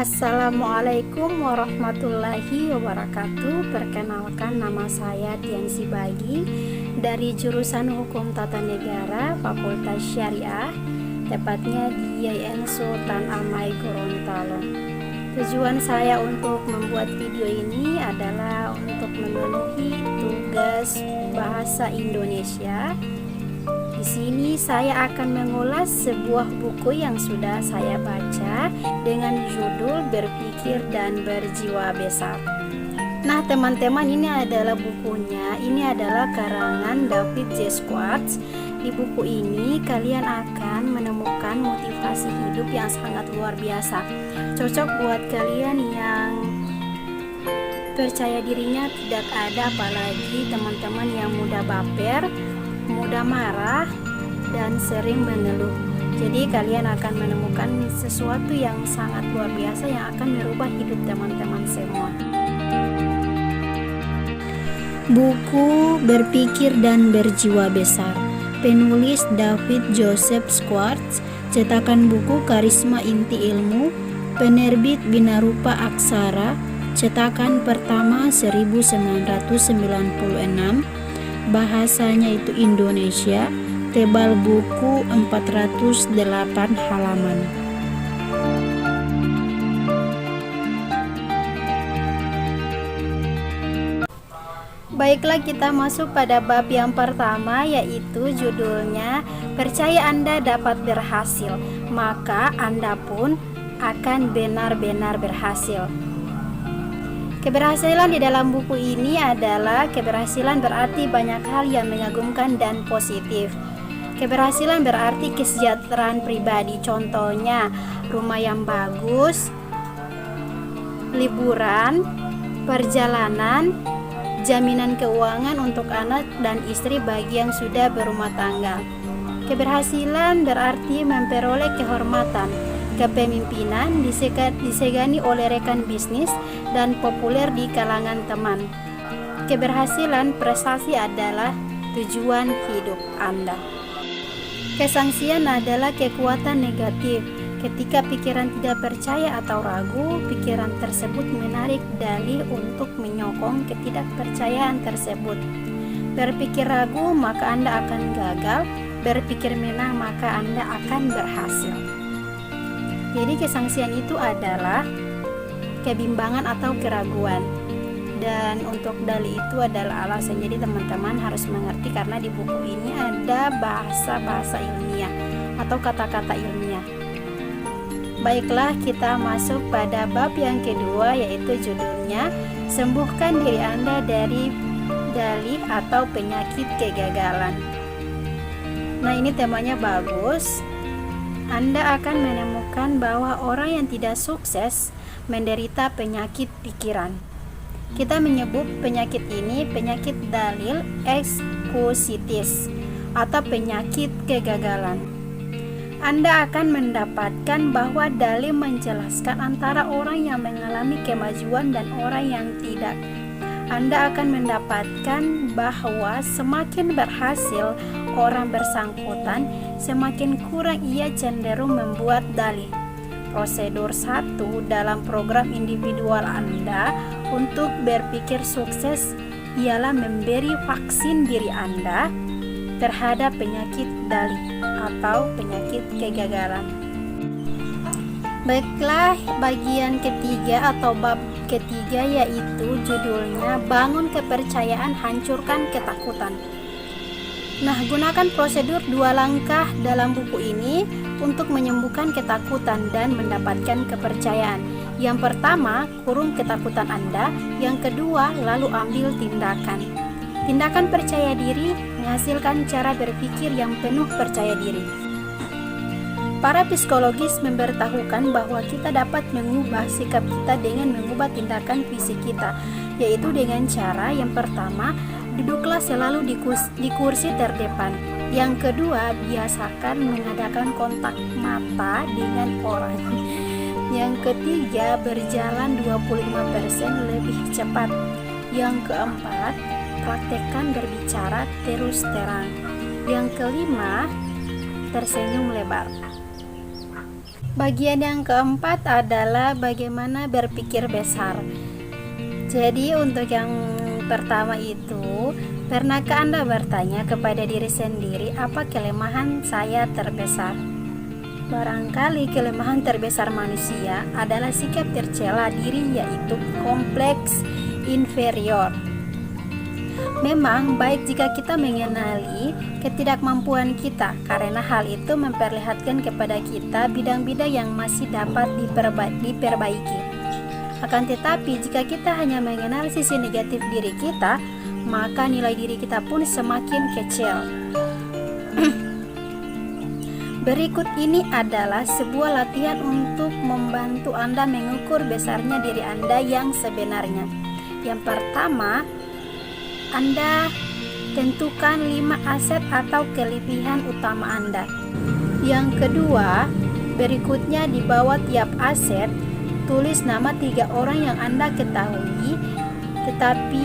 Assalamualaikum warahmatullahi wabarakatuh. Perkenalkan, nama saya Dian Sibagi dari jurusan Hukum Tata Negara Fakultas Syariah, tepatnya di IAIN Sultan Amai Gorontalo. Tujuan saya untuk membuat video ini adalah untuk memenuhi tugas bahasa Indonesia. Di sini saya akan mengulas sebuah buku yang sudah saya baca dengan judul Berpikir dan Berjiwa Besar. Nah, teman-teman, ini adalah bukunya. Ini adalah karangan David J. Schwartz. Di buku ini kalian akan menemukan motivasi hidup yang sangat luar biasa. Cocok buat kalian yang percaya dirinya tidak ada, apalagi teman-teman yang mudah baper, mudah marah, dan sering mengeluh. Jadi kalian akan menemukan sesuatu yang sangat luar biasa yang akan merubah hidup teman-teman semua. Buku Berpikir dan Berjiwa Besar, penulis David Joseph Schwartz, cetakan buku Karisma Inti Ilmu, penerbit Binarupa Aksara, cetakan pertama 1996, bahasanya itu Indonesia, tebal buku 408 halaman. Baiklah, kita masuk pada bab yang pertama, yaitu judulnya Percaya Anda Dapat Berhasil, maka Anda pun akan benar-benar berhasil. Keberhasilan di dalam buku ini adalah keberhasilan berarti banyak hal yang mengagumkan dan positif. Keberhasilan berarti kesejahteraan pribadi, contohnya rumah yang bagus, liburan, perjalanan, jaminan keuangan untuk anak dan istri bagi yang sudah berumah tangga. Keberhasilan berarti memperoleh kehormatan, kepemimpinan, disegani oleh rekan bisnis, dan populer di kalangan teman. Keberhasilan prestasi adalah tujuan hidup Anda. Kesangsian adalah kekuatan negatif. Ketika pikiran tidak percaya atau ragu, pikiran tersebut menarik dalih untuk menyokong ketidakpercayaan tersebut. Berpikir ragu, maka Anda akan gagal. Berpikir menang, maka Anda akan berhasil. Jadi kesangsian itu adalah kebimbangan atau keraguan. Dan untuk dalih itu adalah alasan. Jadi teman-teman harus mengerti, karena di buku ini ada bahasa-bahasa ilmiah atau kata-kata ilmiah. Baiklah, kita masuk pada bab yang kedua, yaitu judulnya Sembuhkan Diri Anda dari Dalih atau Penyakit Kegagalan. Nah, ini temanya bagus. Anda akan menemukan bahwa orang yang tidak sukses menderita penyakit pikiran. Kita menyebut penyakit ini penyakit dalil ekskusitis atau penyakit kegagalan. Anda akan mendapatkan bahwa dalil menjelaskan antara orang yang mengalami kemajuan dan orang yang tidak. Anda akan mendapatkan bahwa semakin berhasil orang bersangkutan, semakin kurang ia cenderung membuat dalih. Prosedur 1 dalam program individual Anda untuk berpikir sukses ialah memberi vaksin diri Anda terhadap penyakit dalih atau penyakit kegagalan. Baiklah, bagian ketiga atau bab ketiga, yaitu judulnya Bangun Kepercayaan, Hancurkan Ketakutan. Nah, gunakan prosedur 2 langkah dalam buku ini untuk menyembuhkan ketakutan dan mendapatkan kepercayaan. Yang pertama, kurung ketakutan Anda. Yang kedua, lalu ambil tindakan. Tindakan percaya diri menghasilkan cara berpikir yang penuh percaya diri. Para psikologis memberitahukan bahwa kita dapat mengubah sikap kita dengan mengubah tindakan fisik kita, yaitu dengan cara yang pertama, duduklah selalu di kursi terdepan. Yang kedua, biasakan mengadakan kontak mata dengan orang. Yang ketiga, berjalan 25% lebih cepat. Yang keempat, praktekkan berbicara terus terang. Yang kelima, tersenyum lebar. Bagian yang keempat adalah bagaimana berpikir besar. Jadi untuk yang pertama itu, pernahkah Anda bertanya kepada diri sendiri, apa kelemahan saya terbesar? Barangkali kelemahan terbesar manusia adalah sikap tercela diri, yaitu kompleks inferior. Memang baik jika kita mengenali ketidakmampuan kita, karena hal itu memperlihatkan kepada kita bidang-bidang yang masih dapat diperbaiki. Akan tetapi jika kita hanya mengenal sisi negatif diri kita, maka nilai diri kita pun semakin kecil. Berikut ini adalah sebuah latihan untuk membantu Anda mengukur besarnya diri Anda yang sebenarnya. Yang pertama, Anda tentukan 5 aset atau kelebihan utama Anda. Yang kedua, berikutnya di bawah tiap aset, tulis nama 3 orang yang Anda ketahui tetapi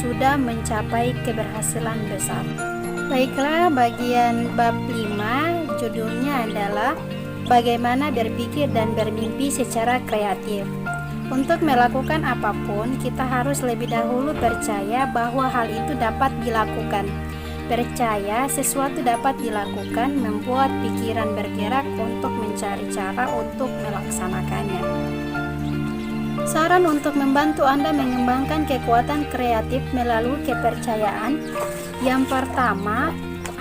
sudah mencapai keberhasilan besar. Baiklah, bagian bab 5 judulnya adalah bagaimana berpikir dan bermimpi secara kreatif. Untuk melakukan apapun, kita harus lebih dahulu percaya bahwa hal itu dapat dilakukan. Percaya sesuatu dapat dilakukan membuat pikiran bergerak untuk mencari cara untuk melaksanakannya. Saran untuk membantu Anda mengembangkan kekuatan kreatif melalui kepercayaan. Yang pertama,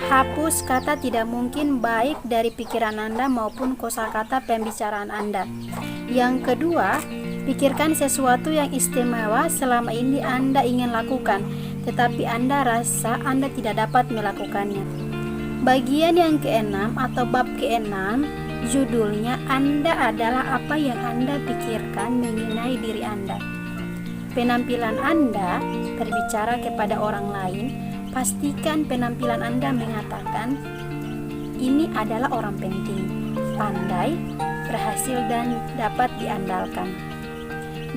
hapus kata tidak mungkin baik dari pikiran Anda maupun kosakata pembicaraan Anda. Yang kedua, pikirkan sesuatu yang istimewa selama ini Anda ingin lakukan, tetapi Anda rasa Anda tidak dapat melakukannya. Bagian yang keenam atau bab keenam, judulnya Anda adalah apa yang Anda pikirkan mengenai diri Anda. Penampilan Anda berbicara kepada orang lain. Pastikan penampilan Anda mengatakan, ini adalah orang penting, pandai, berhasil, dan dapat diandalkan.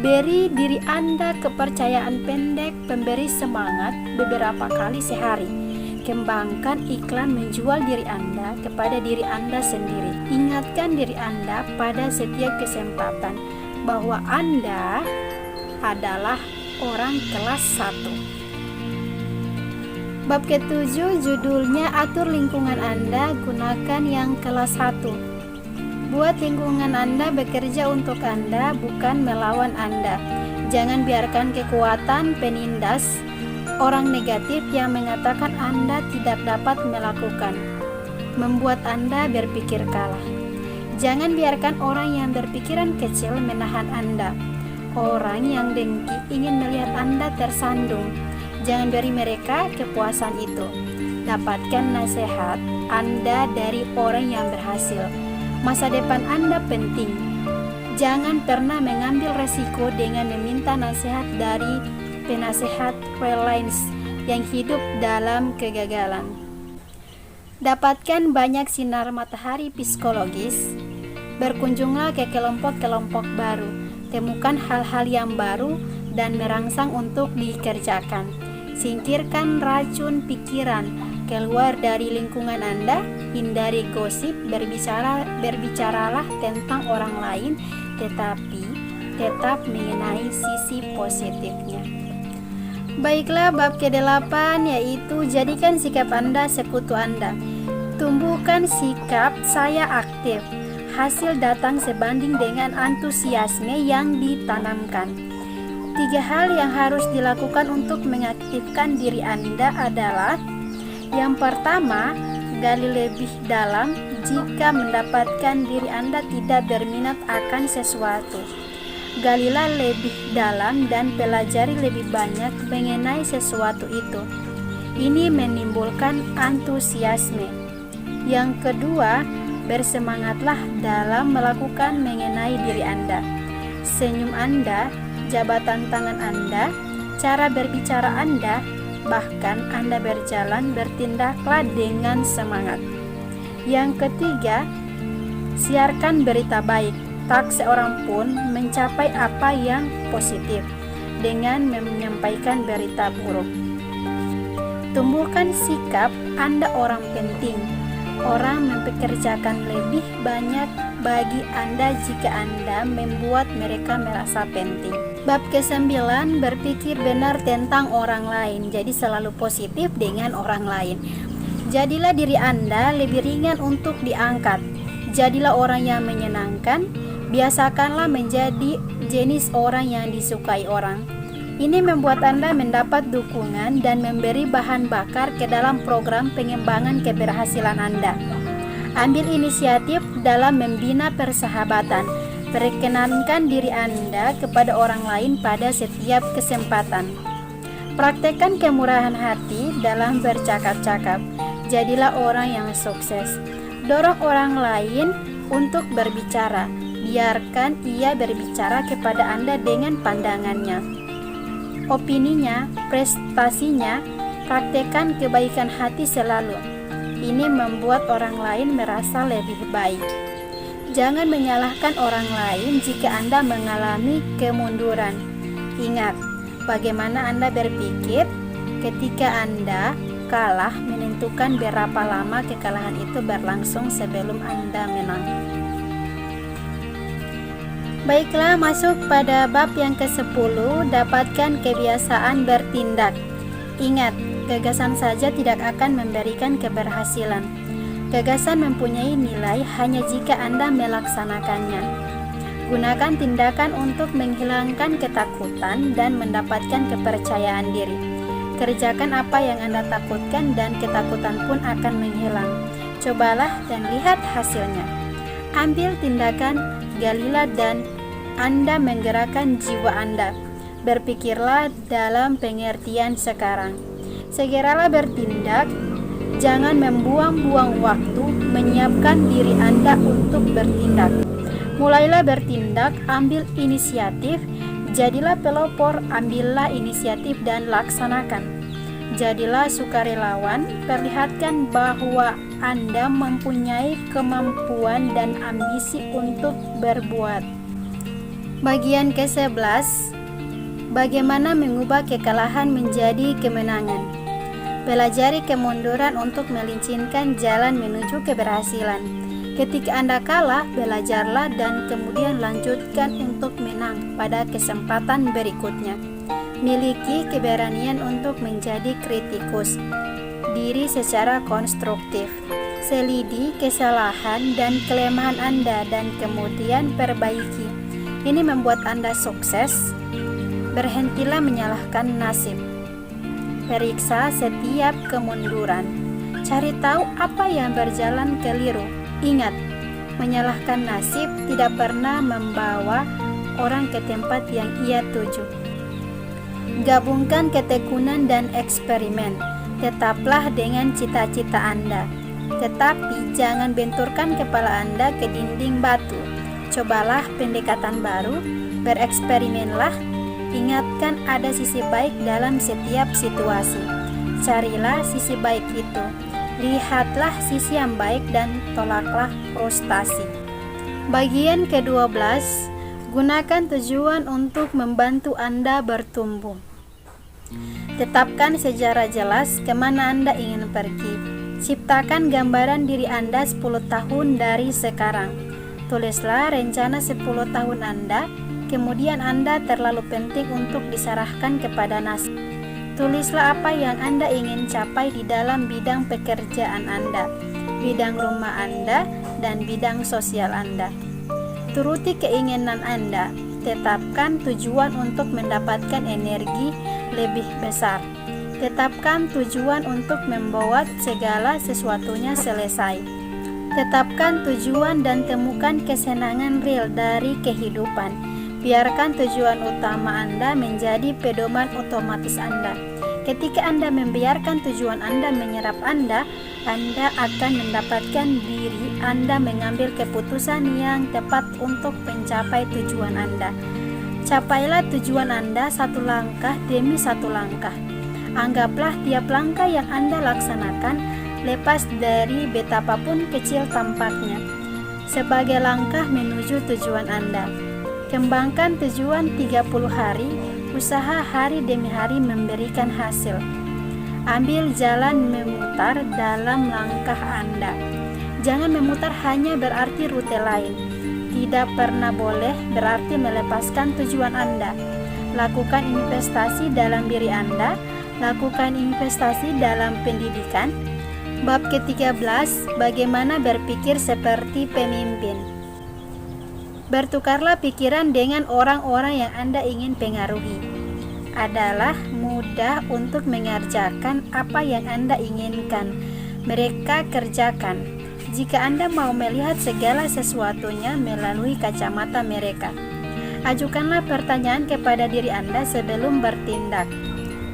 Beri diri Anda kepercayaan pendek pemberi semangat beberapa kali sehari. Kembangkan iklan menjual diri Anda kepada diri Anda sendiri. Ingatkan diri Anda pada setiap kesempatan bahwa Anda adalah orang kelas 1. Bab ke-7 judulnya Atur Lingkungan Anda, Gunakan yang kelas 1. Buat lingkungan Anda bekerja untuk Anda, bukan melawan Anda. Jangan biarkan kekuatan penindas orang negatif yang mengatakan Anda tidak dapat melakukan, membuat Anda berpikir kalah. Jangan biarkan orang yang berpikiran kecil menahan Anda. Orang yang dengki ingin melihat Anda tersandung. Jangan beri mereka kepuasan itu. Dapatkan nasihat Anda dari orang yang berhasil. Masa depan Anda penting. Jangan pernah mengambil resiko dengan meminta nasihat dari penasehat freelance yang hidup dalam kegagalan. Dapatkan banyak sinar matahari psikologis. Berkunjunglah ke kelompok-kelompok baru. Temukan hal-hal yang baru dan merangsang untuk dikerjakan. Singkirkan racun pikiran, keluar dari lingkungan Anda, hindari gosip, berbicaralah tentang orang lain, tetapi tetap mengenai sisi positifnya. Baiklah, bab ke-8 yaitu jadikan sikap Anda sekutu Anda. Tumbuhkan sikap saya aktif. Hasil datang sebanding dengan antusiasme yang ditanamkan. 3 hal yang harus dilakukan untuk mengaktifkan diri Anda adalah: yang pertama, gali lebih dalam jika mendapatkan diri Anda tidak berminat akan sesuatu. Galilah lebih dalam dan pelajari lebih banyak mengenai sesuatu itu. Ini menimbulkan antusiasme. Yang kedua, bersemangatlah dalam melakukan mengenai diri Anda. Senyum Anda, jabatan tangan Anda, cara berbicara Anda, bahkan Anda berjalan, bertindaklah dengan semangat. Yang ketiga, siarkan berita baik. Tak seorang pun mencapai apa yang positif dengan menyampaikan berita buruk. Tumbuhkan sikap Anda orang penting. orang mempekerjakan lebih banyak bagi Anda jika Anda membuat mereka merasa penting. Bab ke-9, berpikir benar tentang orang lain. Jadi selalu positif dengan orang lain. Jadilah diri Anda lebih ringan untuk diangkat. Jadilah orang yang menyenangkan. Biasakanlah menjadi jenis orang yang disukai orang. Ini membuat Anda mendapat dukungan dan memberi bahan bakar ke dalam program pengembangan keberhasilan Anda. Ambil inisiatif dalam membina persahabatan. Perkenankan diri Anda kepada orang lain pada setiap kesempatan. Praktekkan kemurahan hati dalam bercakap-cakap. Jadilah orang yang sukses. Dorong orang lain untuk berbicara. Biarkan ia berbicara kepada Anda dengan pandangannya, opininya, prestasinya. Praktekkan kebaikan hati selalu. Ini membuat orang lain merasa lebih baik. Jangan menyalahkan orang lain jika Anda mengalami kemunduran. Ingat, bagaimana Anda berpikir ketika Anda kalah menentukan berapa lama kekalahan itu berlangsung sebelum Anda menang. Baiklah, masuk pada bab yang ke-10, dapatkan kebiasaan bertindak. Ingat, gagasan saja tidak akan memberikan keberhasilan. Gagasan mempunyai nilai hanya jika Anda melaksanakannya. Gunakan tindakan untuk menghilangkan ketakutan dan mendapatkan kepercayaan diri. Kerjakan apa yang Anda takutkan dan ketakutan pun akan menghilang. Cobalah dan lihat hasilnya. Ambil tindakan, galilah dan Anda menggerakkan jiwa Anda. Berpikirlah dalam pengertian sekarang. Segeralah bertindak. Jangan membuang-buang waktu menyiapkan diri Anda untuk bertindak. Mulailah bertindak, ambil inisiatif. Jadilah pelopor, ambillah inisiatif dan laksanakan. Jadilah sukarelawan, perlihatkan bahwa Anda mempunyai kemampuan dan ambisi untuk berbuat. Bagian ke-11, bagaimana mengubah kekalahan menjadi kemenangan. Pelajari kemunduran untuk melicin jalan menuju keberhasilan. Ketika Anda kalah, belajarlah dan kemudian lanjutkan untuk menang pada kesempatan berikutnya. Miliki keberanian untuk menjadi kritikus diri secara konstruktif. Selidi kesalahan dan kelemahan Anda dan kemudian perbaiki. Ini membuat Anda sukses. Berhentilah menyalahkan nasib. Periksa setiap kemunduran. Cari tahu apa yang berjalan keliru. Ingat, menyalahkan nasib tidak pernah membawa orang ke tempat yang ia tuju. Gabungkan ketekunan dan eksperimen. Tetaplah dengan cita-cita Anda. Tetapi jangan benturkan kepala Anda ke dinding batu. Cobalah pendekatan baru, bereksperimenlah. Ingatkan ada sisi baik dalam setiap situasi. Carilah sisi baik itu. Lihatlah sisi yang baik dan tolaklah frustasi. Bagian ke-12, gunakan tujuan untuk membantu Anda bertumbuh. Tetapkan secara jelas kemana Anda ingin pergi. Ciptakan gambaran diri Anda 10 tahun dari sekarang. Tulislah rencana 10 tahun Anda, kemudian Anda terlalu penting untuk diserahkan kepada nasib. Tulislah apa yang Anda ingin capai di dalam bidang pekerjaan Anda, bidang rumah Anda, dan bidang sosial Anda. Turuti keinginan Anda. Tetapkan tujuan untuk mendapatkan energi lebih besar. Tetapkan tujuan untuk membuat segala sesuatunya selesai. Tetapkan tujuan dan temukan kesenangan real dari kehidupan. Biarkan tujuan utama Anda menjadi pedoman otomatis Anda. Ketika Anda membiarkan tujuan Anda menyerap Anda akan mendapatkan diri Anda mengambil keputusan yang tepat untuk mencapai tujuan Anda. Capailah tujuan Anda satu langkah demi satu langkah. Anggaplah tiap langkah yang Anda laksanakan, lepas dari betapapun kecil tampaknya, sebagai langkah menuju tujuan Anda. Kembangkan tujuan 30 hari, usaha hari demi hari memberikan hasil. Ambil jalan memutar dalam langkah Anda. Jangan memutar hanya berarti rute lain. Tidak pernah boleh berarti melepaskan tujuan Anda. Lakukan investasi dalam diri Anda, lakukan investasi dalam pendidikan. Bab ke-13, bagaimana berpikir seperti pemimpin. Bertukarlah pikiran dengan orang-orang yang Anda ingin pengaruhi. Adalah mudah untuk mengerjakan apa yang Anda inginkan mereka kerjakan, jika Anda mau melihat segala sesuatunya melalui kacamata mereka. Ajukanlah pertanyaan kepada diri Anda sebelum bertindak.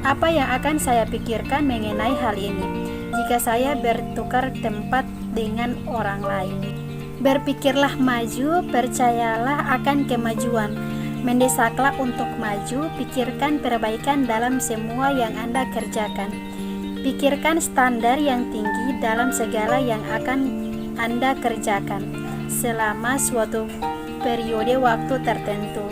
Apa yang akan saya pikirkan mengenai hal ini jika saya bertukar tempat dengan orang lain? Berpikirlah maju, percayalah akan kemajuan. Mendesaklah untuk maju, pikirkan perbaikan dalam semua yang Anda kerjakan. Pikirkan standar yang tinggi dalam segala yang akan Anda kerjakan selama suatu periode waktu tertentu.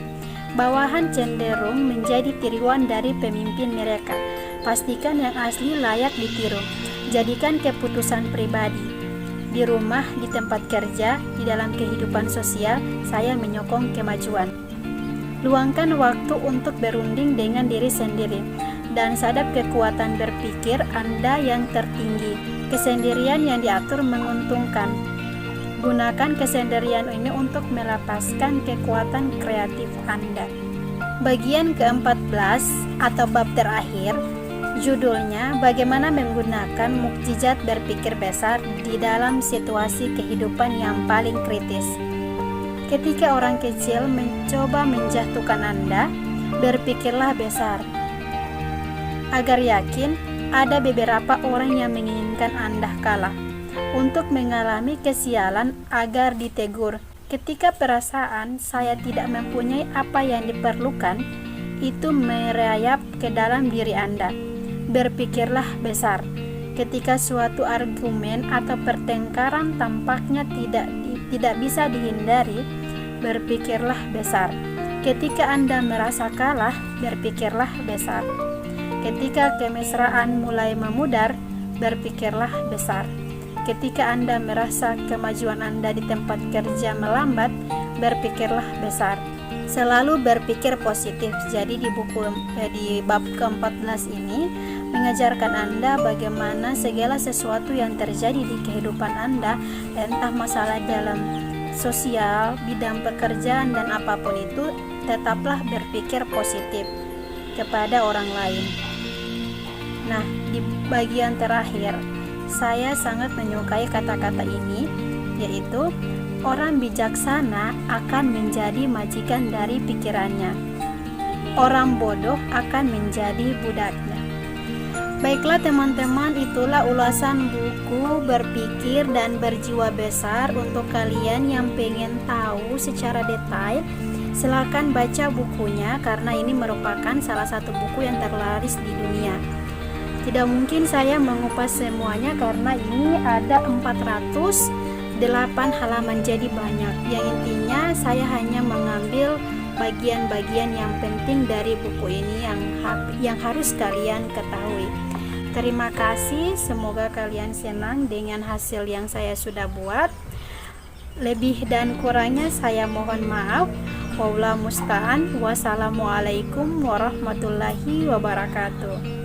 Bawahan cenderung menjadi tiruan dari pemimpin mereka. Pastikan yang asli layak ditiru. Jadikan keputusan pribadi. Di rumah, di tempat kerja, di dalam kehidupan sosial, saya menyokong kemajuan. Luangkan waktu untuk berunding dengan diri sendiri dan sadap kekuatan berpikir Anda yang tertinggi. Kesendirian yang diatur menguntungkan. Gunakan kesendirian ini untuk melepaskan kekuatan kreatif Anda. Bagian ke-14 atau bab terakhir, judulnya bagaimana menggunakan mukjizat berpikir besar di dalam situasi kehidupan yang paling kritis. Ketika orang kecil mencoba menjatuhkan Anda, berpikirlah besar. Agar yakin, ada beberapa orang yang menginginkan Anda kalah untuk mengalami kesialan agar ditegur. Ketika perasaan saya tidak mempunyai apa yang diperlukan, itu merayap ke dalam diri Anda. Berpikirlah besar. Ketika suatu argumen atau pertengkaran tampaknya tidak bisa dihindari, berpikirlah besar. Ketika Anda merasa kalah, berpikirlah besar. Ketika kemesraan mulai memudar, berpikirlah besar. Ketika Anda merasa kemajuan Anda di tempat kerja melambat, berpikirlah besar. Selalu berpikir positif. Jadi di bab ke-14 ini mengajarkan Anda bagaimana segala sesuatu yang terjadi di kehidupan Anda, entah masalah dalam sosial, bidang pekerjaan dan apapun itu, tetaplah berpikir positif kepada orang lain. Nah, di bagian terakhir, saya sangat menyukai kata-kata ini, yaitu orang bijaksana akan menjadi majikan dari pikirannya. Orang bodoh akan menjadi budaknya. Baiklah teman-teman, itulah ulasan buku Berpikir dan Berjiwa Besar. Untuk kalian yang pengen tahu secara detail, silakan baca bukunya karena ini merupakan salah satu buku yang terlaris di dunia. Tidak mungkin saya mengupas semuanya karena ini ada 408 halaman, jadi banyak. Yang intinya saya hanya mengambil bagian-bagian yang penting dari buku ini yang harus kalian ketahui. Terima kasih, semoga kalian senang dengan hasil yang saya sudah buat. Lebih dan kurangnya saya mohon maaf. Wallahu musta'an. Wassalamualaikum warahmatullahi wabarakatuh.